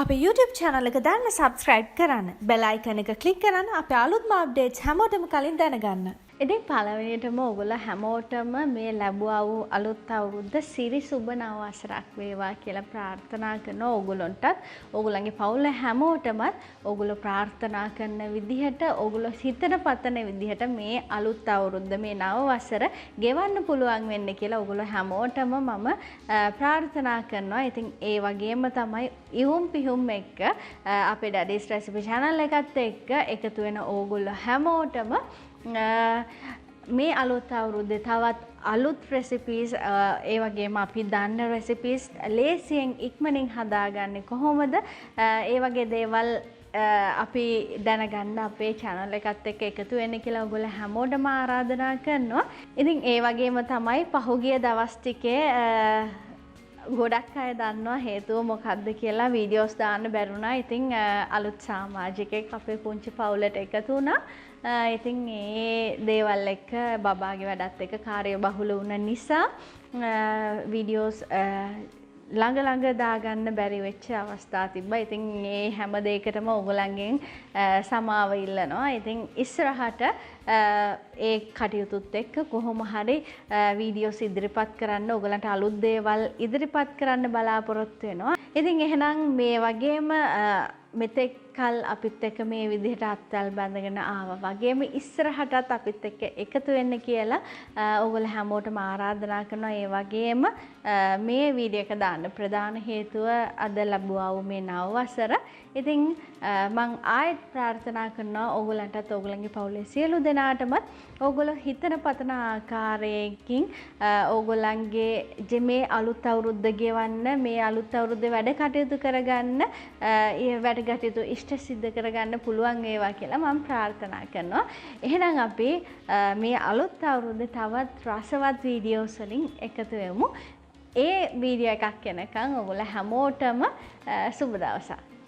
අපේ YouTube channel එක දැන්ම subscribe කරන්න. bell icon එක click කරන්න අපේ අලුත්ම updates හැමෝටම කලින් දැනගන්න. ඉතින් පළවෙනියටම ඔයගොල්ලෝ හැමෝටම මේ ලැබුවා වූ අලුත් අවුරුද්ද සිරි සුබ නව වසරක් වේවා කියලා ප්‍රාර්ථනා කරනවා ඕගොල්ලන්ටත්. ඕගොල්ලන්ගේ පවුල හැමෝටමත් ඕගොල්ලෝ ප්‍රාර්ථනා කරන විදිහට ඕගොල්ලෝ හිතන පතන විදිහට මේ අලුත් අවුරුද්ද මේ නව වසර ගෙවන්න පුළුවන් වෙන්න කියලා ඕගොල්ලෝ හැමෝටම මම ප්‍රාර්ථනා කරනවා. ඉතින් ඒ වගේම තමයි ඉහුම් පිහුම් එක්ක අපේ Daddies recipe channel එකත් එක්ක එකතු වෙන ඕගොල්ලෝ හැමෝටම මේ අලුත් අවුරුද්දේ තවත් අලුත් recipes ඒ වගේම අපි දන්න recipes ලේසියෙන් ඉක්මනින් හදාගන්නේ කොහොමද ඒ වගේ දේවල් අපි දැනගන්න අපේ channel එකත් එක්ක එකතු වෙන්න කියලා ඔයගොල්ලෝ හැමෝටම ආරාධනා කරනවා. ඉතින් ඒ වගේම තමයි පහුගිය දවස් ටිකේ ගොඩක් අය දන්නවා හේතුව මොකක්ද කියලා වීඩියෝස් දාන්න බැරුණා. ඉතින් අලුත් සමාජිකයෙක් අපේ පුංචි පවුලට එකතු වුණා. ඉතින් ඒ දේවල් එක්ක බබාගේ වැඩත් එක්ක කාර්යබහුල වුණ නිසා වීඩියෝස් ළඟ දාගන්න බැරි වෙච්ච අවස්ථා තිබ්බා. ඉතින් මේ හැම දෙයකටම ඕගොල්ලන්ගෙන් සමාව ඉල්ලනවා. ඉතින් ඉස්සරහට ඒ කටයුතුත් එක්ක කොහොම හරි වීඩියෝස් ඉදිරිපත් කරන්න ඕගොල්ලන්ට අලුත් දේවල් ඉදිරිපත් කරන්න බලාපොරොත්තු වෙනවා. ඉතින් එහෙනම් මේ වගේම මෙතෙක් කල් අපිත් එක්ක මේ විදිහට අත්වැල් බැඳගෙන ආවා වගේම ඉස්සරහටත් අපිත් එක්ක එකතු වෙන්න කියලා ඕගොල්ලෝ හැමෝටම ආරාධනා කරනවා. ඒ වගේම මේ වීඩියෝ එක දාන්න ප්‍රධාන හේතුව අද ලැබුවා වූ මේ නව වසර. ඉතින් මම ආයෙත් ප්‍රාර්ථනා කරනවා ඕගොල්ලන්ටත් ඕගොල්ලන්ගේ පවුලේ සියලු දෙනාටමත් ඕගොල්ලෝ හිතන පතන ආකාරයකින් ඕගොල්ලන්ගේ මේ අලුත් අවුරුද්ද ගෙවන්න මේ අලුත් අවුරුද්දේ වැඩ කටයුතු කරගන්න ඒ වැඩ කටයුතු ඉෂ්ට සිද්ධ කරගන්න පුළුවන් වේවා කියලා මම ප්‍රාර්ථනා කරනවා. එහෙනම් අපි මේ අලුත් අවුරුද්දේ තවත් රසවත් වීඩියෝස් වලින් එකතු වෙමු. ඒ වීඩියෝ එකක් එනකන් ඔයගොල්ලෝ හැමෝටම සුබ දවසක්.